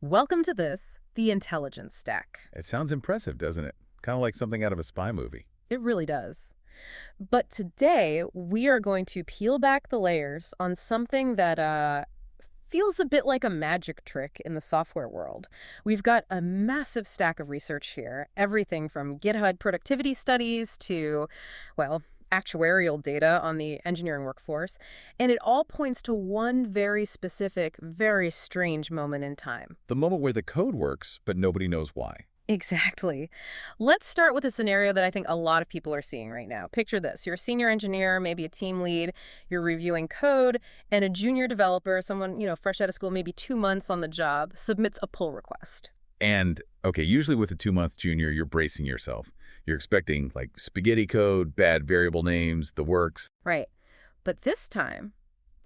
Welcome to the intelligence stack. It sounds impressive, doesn't it? Kind of like something out of a spy movie. It really does. But today, we are going to peel back the layers on something that feels a bit like a magic trick in the software world. We've got a massive stack of research here, everything from GitHub productivity studies to, well, actuarial data on the engineering workforce, and it all points to one very specific, very strange moment in time. The moment where the code works, but nobody knows why. Exactly. Let's start with a scenario that I think a lot of people are seeing right now. Picture this. You're a senior engineer, maybe a team lead, you're reviewing code, and a junior developer, someone, fresh out of school, maybe 2 months on the job, submits a pull request. And, okay, usually with a 2-month junior, you're bracing yourself. You're expecting, like, spaghetti code, bad variable names, the works. Right. But this time,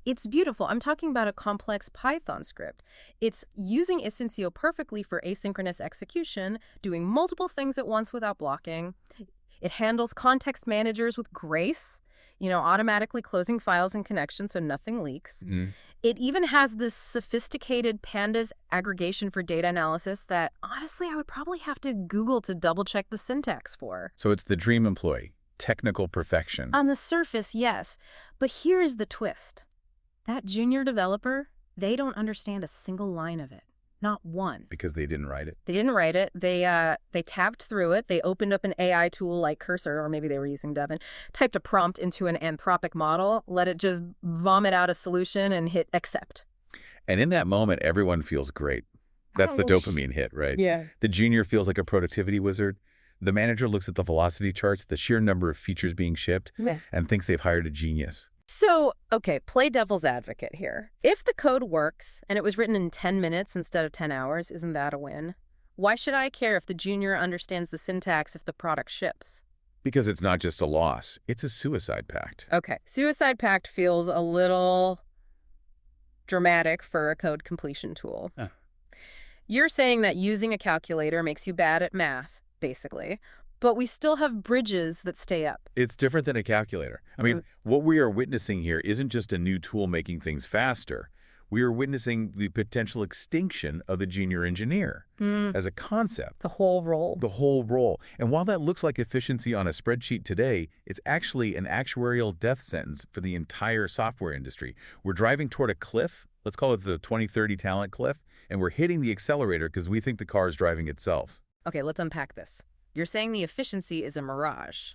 it's beautiful. I'm talking about a complex Python script. It's using Asyncio perfectly for asynchronous execution, doing multiple things at once without blocking. It handles context managers with grace, automatically closing files and connections so nothing leaks. It even has this sophisticated pandas aggregation for data analysis that, honestly, I would probably have to Google to double-check the syntax for. So it's the dream employee, technical perfection. On the surface, yes. But here is the twist. That junior developer, they don't understand a single line of it. Not one. Because they didn't write it. They didn't write it. They tabbed through it. They opened up an AI tool like Cursor, or maybe they were using Devin, typed a prompt into an Anthropic model, let it just vomit out a solution, and hit accept. And in that moment, everyone feels great. That's the dopamine hit, right? Yeah. The junior feels like a productivity wizard. The manager looks at the velocity charts, the sheer number of features being shipped, and thinks they've hired a genius. So, okay, play devil's advocate here. If the code works and it was written in 10 minutes instead of 10 hours, isn't that a win? Why should I care if the junior understands the syntax if the product ships? Because it's not just a loss, it's a suicide pact. Okay, suicide pact feels a little dramatic for a code completion tool. You're saying that using a calculator makes you bad at math, basically. But we still have bridges that stay up. It's different than a calculator. I mean, what we are witnessing here isn't just a new tool making things faster. We are witnessing the potential extinction of the junior engineer as a concept. The whole role. The whole role. And while that looks like efficiency on a spreadsheet today, it's actually an actuarial death sentence for the entire software industry. We're driving toward a cliff. Let's call it the 2030 talent cliff. And we're hitting the accelerator because we think the car is driving itself. Okay, let's unpack this. You're saying the efficiency is a mirage,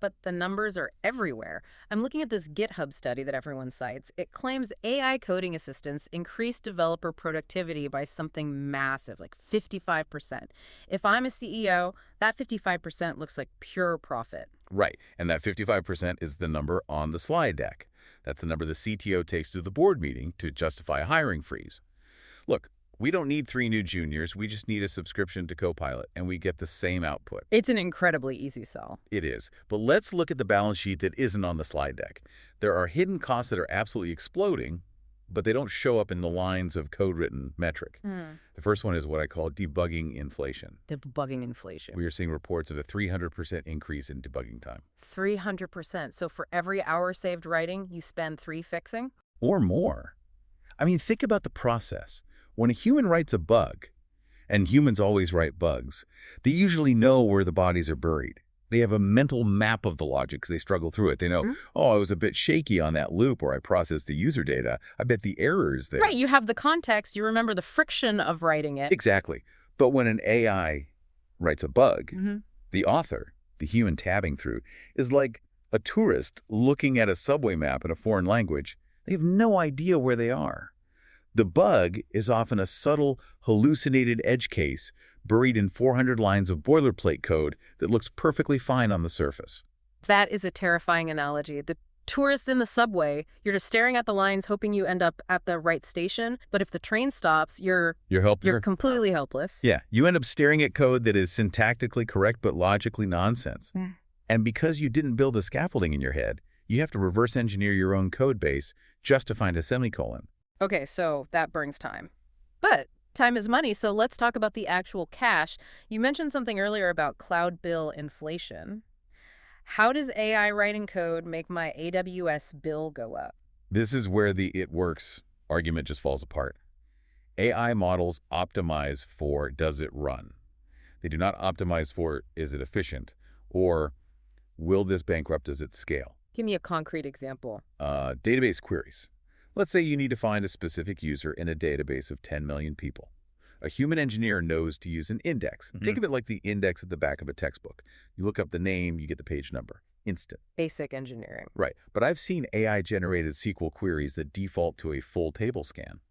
but the numbers are everywhere. I'm looking at this GitHub study that everyone cites. It claims AI coding assistants increase developer productivity by something massive, like 55%. If I'm a CEO, that 55% looks like pure profit. Right, and that 55% is the number on the slide deck. That's the number the CTO takes to the board meeting to justify a hiring freeze. Look, we don't need 3 new juniors. We just need a subscription to Copilot, and we get the same output. It's an incredibly easy sell. It is. But let's look at the balance sheet that isn't on the slide deck. There are hidden costs that are absolutely exploding, but they don't show up in the lines of code-written metric. The first one is what I call debugging inflation. Debugging inflation. We are seeing reports of a 300% increase in debugging time. 300%. So for every hour saved writing, you spend 3 fixing? Or more. I mean, think about the process. When a human writes a bug, and humans always write bugs, they usually know where the bodies are buried. They have a mental map of the logic because they struggle through it. They know, oh, I was a bit shaky on that loop or I processed the user data. I bet the error is there. Right, you have the context. You remember the friction of writing it. Exactly. But when an AI writes a bug, the author, the human tabbing through, is like a tourist looking at a subway map in a foreign language. They have no idea where they are. The bug is often a subtle, hallucinated edge case buried in 400 lines of boilerplate code that looks perfectly fine on the surface. That is a terrifying analogy. The tourist in the subway, you're just staring at the lines hoping you end up at the right station, but if the train stops, you're completely helpless. Yeah, you end up staring at code that is syntactically correct but logically nonsense. And because you didn't build the scaffolding in your head, you have to reverse engineer your own code base just to find a semicolon. Okay, so that burns time. But time is money, so let's talk about the actual cash. You mentioned something earlier about cloud bill inflation. How does AI writing code make my AWS bill go up? This is where the "it works" argument just falls apart. AI models optimize for does it run? They do not optimize for is it efficient or will this bankrupt as it scale? Give me a concrete example. Database queries. Let's say you need to find a specific user in a database of 10 million people. A human engineer knows to use an index. Think of it like the index at the back of a textbook. You look up the name, you get the page number. Instant. Basic engineering. Right. But I've seen AI-generated SQL queries that default to a full table scan.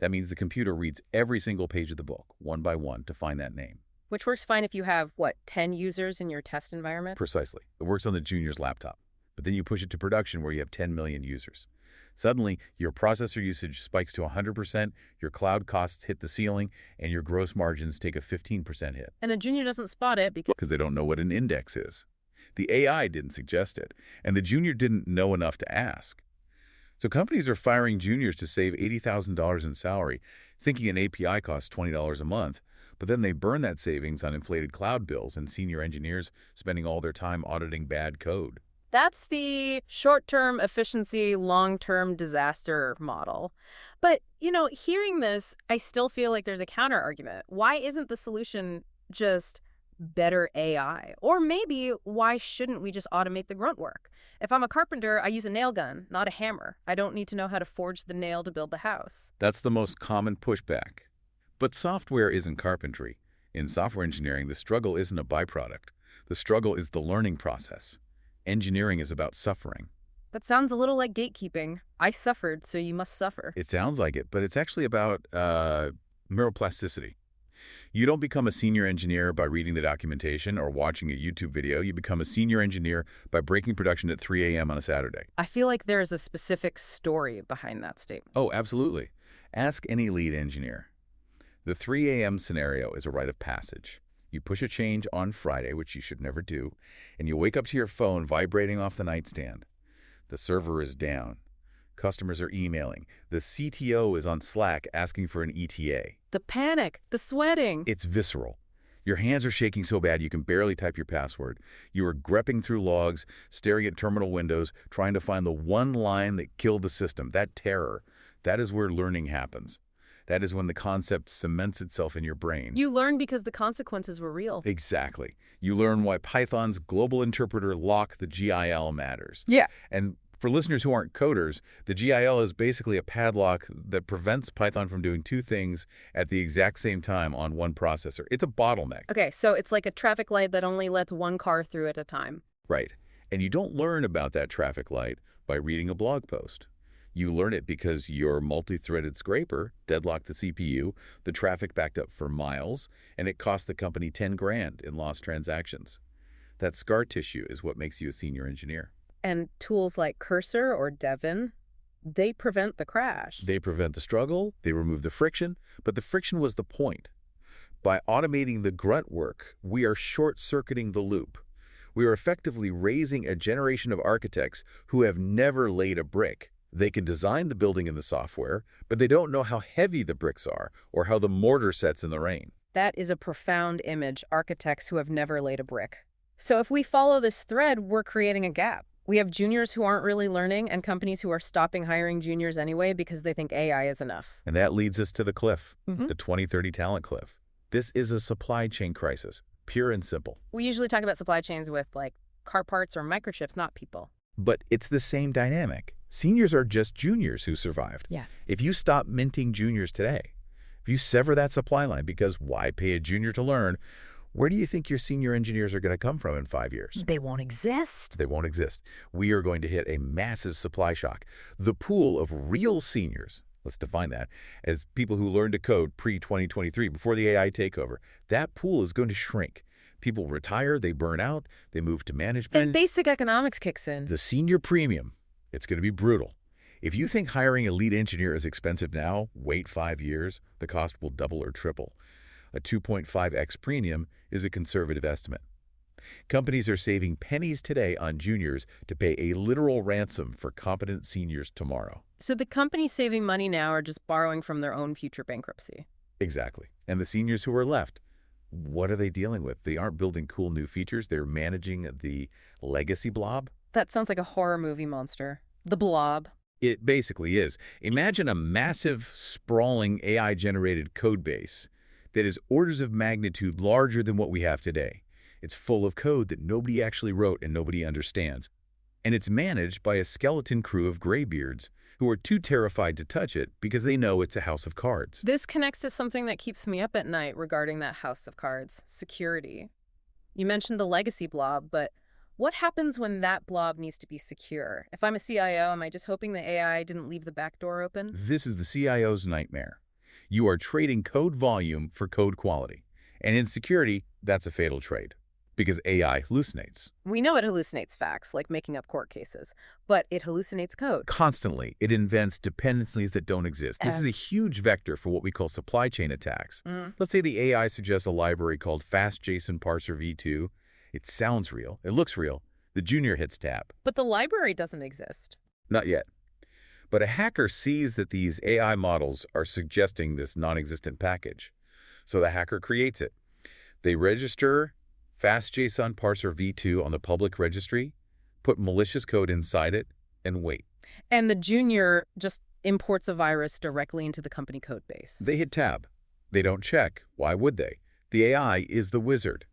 That means the computer reads every single page of the book, one by one, to find that name. Which works fine if you have, what, 10 users in your test environment? Precisely. It works on the junior's laptop. But then you push it to production where you have 10 million users. Suddenly, your processor usage spikes to 100%, your cloud costs hit the ceiling, and your gross margins take a 15% hit. And a junior doesn't spot it because they don't know what an index is. The AI didn't suggest it, and the junior didn't know enough to ask. So companies are firing juniors to save $80,000 in salary, thinking an API costs $20 a month, but then they burn that savings on inflated cloud bills and senior engineers spending all their time auditing bad code. That's the short-term efficiency, long-term disaster model. But, hearing this, I still feel like there's a counter-argument. Why isn't the solution just better AI? Or maybe why shouldn't we just automate the grunt work? If I'm a carpenter, I use a nail gun, not a hammer. I don't need to know how to forge the nail to build the house. That's the most common pushback. But software isn't carpentry. In software engineering, the struggle isn't a byproduct. The struggle is the learning process. Engineering is about suffering. That sounds a little like gatekeeping. I suffered, so you must suffer. It sounds like it, but it's actually about neuroplasticity. You don't become a senior engineer by reading the documentation or watching a YouTube video. You become a senior engineer by breaking production at 3 a.m. on a Saturday. I feel like there is a specific story behind that statement. Oh, absolutely. Ask any lead engineer. The 3 a.m. scenario is a rite of passage. You push a change on Friday, which you should never do, and you wake up to your phone vibrating off the nightstand. The server is down. Customers are emailing. The CTO is on Slack asking for an ETA. The panic, the sweating. It's visceral. Your hands are shaking so bad you can barely type your password. You are grepping through logs, staring at terminal windows, trying to find the one line that killed the system. That terror, that is where learning happens. That is when the concept cements itself in your brain. You learn because the consequences were real. Exactly. You learn why Python's global interpreter lock, the GIL, matters. Yeah. And for listeners who aren't coders, the GIL is basically a padlock that prevents Python from doing two things at the exact same time on one processor. It's a bottleneck. Okay, so it's like a traffic light that only lets one car through at a time. Right. And you don't learn about that traffic light by reading a blog post. You learn it because your multi-threaded scraper deadlocked the CPU, the traffic backed up for miles, and it cost the company 10 grand in lost transactions. That scar tissue is what makes you a senior engineer. And tools like Cursor or Devin, they prevent the crash. They prevent the struggle, they remove the friction, but the friction was the point. By automating the grunt work, we are short-circuiting the loop. We are effectively raising a generation of architects who have never laid a brick. They can design the building and the software, but they don't know how heavy the bricks are or how the mortar sets in the rain. That is a profound image, architects who have never laid a brick. So if we follow this thread, we're creating a gap. We have juniors who aren't really learning and companies who are stopping hiring juniors anyway because they think AI is enough. And that leads us to the cliff, the 2030 talent cliff. This is a supply chain crisis, pure and simple. We usually talk about supply chains with like car parts or microchips, not people. But it's the same dynamic. Seniors are just juniors who survived. Yeah. If you stop minting juniors today, if you sever that supply line because why pay a junior to learn, where do you think your senior engineers are going to come from in 5 years? They won't exist. They won't exist. We are going to hit a massive supply shock. The pool of real seniors, let's define that, as people who learned to code pre-2023, before the AI takeover, that pool is going to shrink. People retire, they burn out, they move to management. Then basic economics kicks in. The senior premium, it's going to be brutal. If you think hiring a lead engineer is expensive now, wait 5 years, the cost will double or triple. A 2.5x premium is a conservative estimate. Companies are saving pennies today on juniors to pay a literal ransom for competent seniors tomorrow. So the companies saving money now are just borrowing from their own future bankruptcy. Exactly. And the seniors who are left, what are they dealing with? They aren't building cool new features. They're managing the legacy blob. That sounds like a horror movie monster. The Blob. It basically is. Imagine a massive, sprawling AI-generated code base that is orders of magnitude larger than what we have today. It's full of code that nobody actually wrote and nobody understands. And it's managed by a skeleton crew of graybeards who are too terrified to touch it because they know it's a house of cards. This connects to something that keeps me up at night regarding that house of cards, security. You mentioned the legacy blob, but what happens when that blob needs to be secure? If I'm a CIO, am I just hoping the AI didn't leave the back door open? This is the CIO's nightmare. You are trading code volume for code quality. And in security, that's a fatal trade because AI hallucinates. We know it hallucinates facts, like making up court cases, but it hallucinates code. Constantly, it invents dependencies that don't exist. This is a huge vector for what we call supply chain attacks. Let's say the AI suggests a library called FastJSON Parser v2. It sounds real. It looks real. The junior hits tab. But the library doesn't exist. Not yet. But a hacker sees that these AI models are suggesting this non-existent package. So the hacker creates it. They register FastJSON Parser v2 on the public registry, put malicious code inside it, and wait. And the junior just imports a virus directly into the company code base. They hit tab. They don't check. Why would they? The AI is the wizard.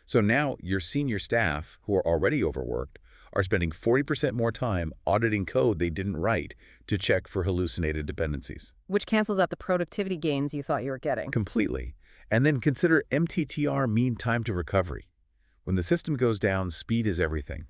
So now your senior staff, who are already overworked, are spending 40% more time auditing code they didn't write to check for hallucinated dependencies. Which cancels out the productivity gains you thought you were getting. Completely. And then consider MTTR, mean time to recovery. When the system goes down, speed is everything.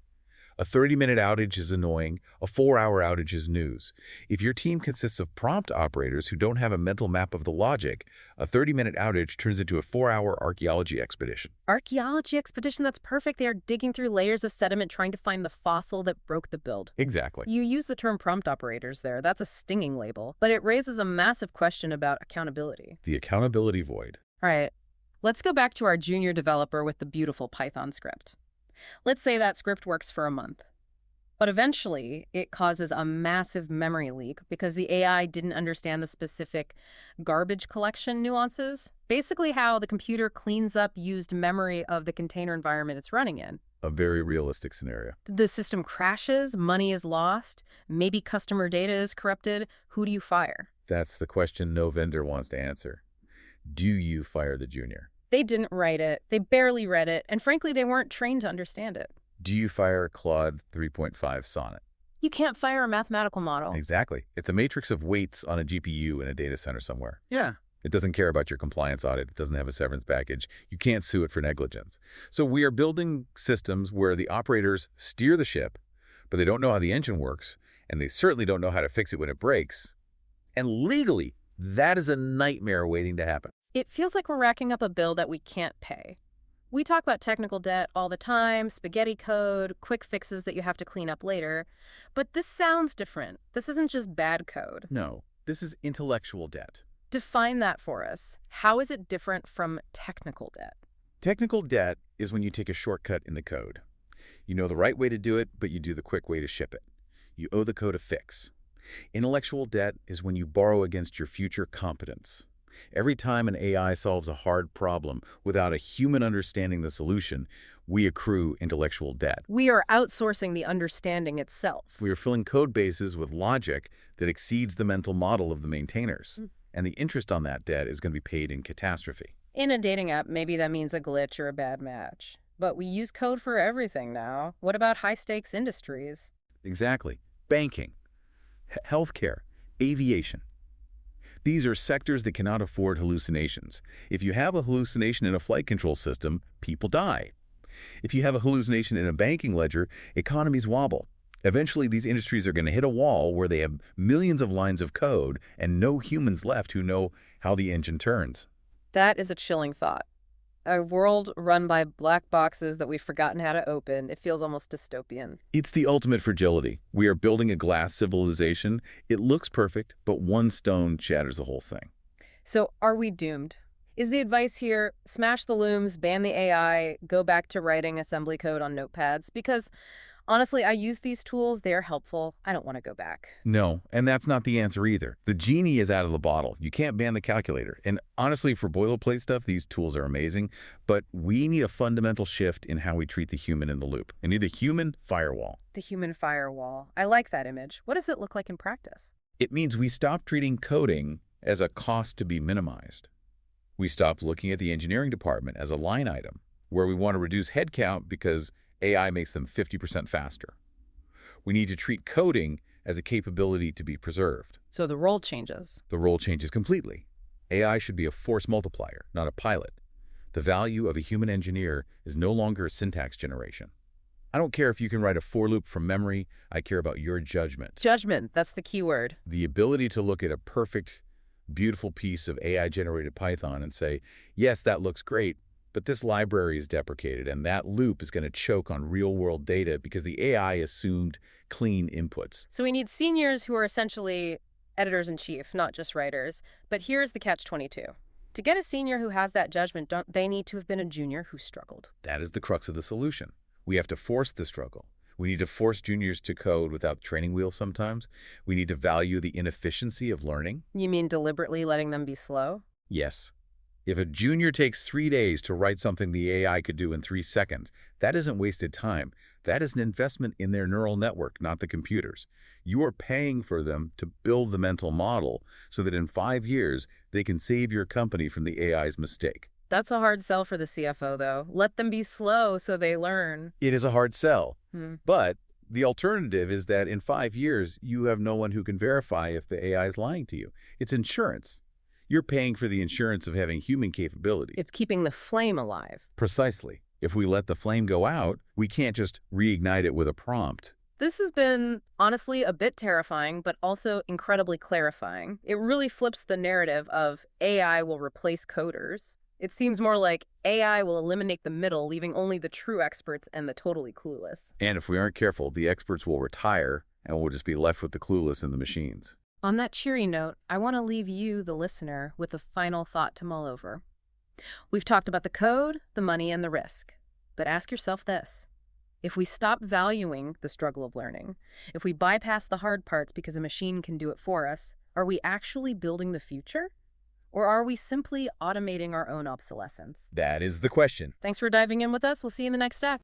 A 30-minute outage is annoying. A 4-hour outage is news. If your team consists of prompt operators who don't have a mental map of the logic, a 30-minute outage turns into a 4-hour archaeology expedition. Archaeology expedition, that's perfect. They are digging through layers of sediment trying to find the fossil that broke the build. Exactly. You use the term prompt operators there. That's a stinging label. But it raises a massive question about accountability. The accountability void. All right, let's go back to our junior developer with the beautiful Python script. Let's say that script works for a month. But eventually, it causes a massive memory leak because the AI didn't understand the specific garbage collection nuances. Basically how the computer cleans up used memory of the container environment it's running in. A very realistic scenario. The system crashes, money is lost, maybe customer data is corrupted. Who do you fire? That's the question no vendor wants to answer. Do you fire the junior? They didn't write it, they barely read it, and frankly, they weren't trained to understand it. Do you fire Claude 3.5 Sonnet? You can't fire a mathematical model. Exactly. It's a matrix of weights on a GPU in a data center somewhere. Yeah. It doesn't care about your compliance audit. It doesn't have a severance package. You can't sue it for negligence. So we are building systems where the operators steer the ship, but they don't know how the engine works, and they certainly don't know how to fix it when it breaks. And legally, that is a nightmare waiting to happen. It feels like we're racking up a bill that we can't pay. We talk about technical debt all the time, spaghetti code, quick fixes that you have to clean up later. But this sounds different. This isn't just bad code. No, this is intellectual debt. Define that for us. How is it different from technical debt? Technical debt is when you take a shortcut in the code. You know the right way to do it, but you do the quick way to ship it. You owe the code a fix. Intellectual debt is when you borrow against your future competence. Every time an AI solves a hard problem without a human understanding the solution, we accrue intellectual debt. We are outsourcing the understanding itself. We are filling code bases with logic that exceeds the mental model of the maintainers. And the interest on that debt is going to be paid in catastrophe. In a dating app, maybe that means a glitch or a bad match. But we use code for everything now. What about high-stakes industries? Exactly. Banking, healthcare, aviation. These are sectors that cannot afford hallucinations. If you have a hallucination in a flight control system, people die. If you have a hallucination in a banking ledger, economies wobble. Eventually, these industries are going to hit a wall where they have millions of lines of code and no humans left who know how the engine turns. That is a chilling thought. A world run by black boxes that we've forgotten how to open. It feels almost dystopian. It's the ultimate fragility. We are building a glass civilization. It looks perfect, but one stone shatters the whole thing. So are we doomed? Is the advice here, smash the looms, ban the AI, go back to writing assembly code on notepads? Because Honestly, I use these tools. They're helpful. I don't want to go back. No, and that's not the answer either. The genie is out of the bottle. You can't ban the calculator. And honestly, for boilerplate stuff, these tools are amazing, but we need a fundamental shift in how we treat the human in the loop. And need the human firewall. The human firewall. I like that image. What does it look like in practice? It means we stop treating coding as a cost to be minimized. We stop looking at the engineering department as a line item, where we want to reduce headcount because AI makes them 50% faster. We need to treat coding as a capability to be preserved. So the role changes. The role changes completely. AI should be a force multiplier, not a pilot. The value of a human engineer is no longer syntax generation. I don't care if you can write a for loop from memory. I care about your judgment. Judgment, that's the key word. The ability to look at a perfect, beautiful piece of AI-generated Python and say, yes, that looks great, but this library is deprecated, and that loop is going to choke on real-world data because the AI assumed clean inputs. So we need seniors who are essentially editors-in-chief, not just writers. But here's the catch-22. To get a senior who has that judgment, don't they need to have been a junior who struggled? That is the crux of the solution. We have to force the struggle. We need to force juniors to code without the training wheel sometimes. We need to value the inefficiency of learning. You mean deliberately letting them be slow? Yes. If a junior takes 3 days to write something the AI could do in 3 seconds, that isn't wasted time. That is an investment in their neural network, not the computers. You are paying for them to build the mental model so that in 5 years, they can save your company from the AI's mistake. That's a hard sell for the CFO, though. Let them be slow so they learn. It is a hard sell. But the alternative is that in 5 years, you have no one who can verify if the AI is lying to you. It's insurance. You're paying for the insurance of having human capability. It's keeping the flame alive. Precisely. If we let the flame go out, we can't just reignite it with a prompt. This has been, honestly, a bit terrifying, but also incredibly clarifying. It really flips the narrative of AI will replace coders. It seems more like AI will eliminate the middle, leaving only the true experts and the totally clueless. And if we aren't careful, the experts will retire and we'll just be left with the clueless and the machines. On that cheery note, I want to leave you, the listener, with a final thought to mull over. We've talked about the code, the money, and the risk. But ask yourself this. If we stop valuing the struggle of learning, if we bypass the hard parts because a machine can do it for us, are we actually building the future? Or are we simply automating our own obsolescence? That is the question. Thanks for diving in with us. We'll see you in the next step.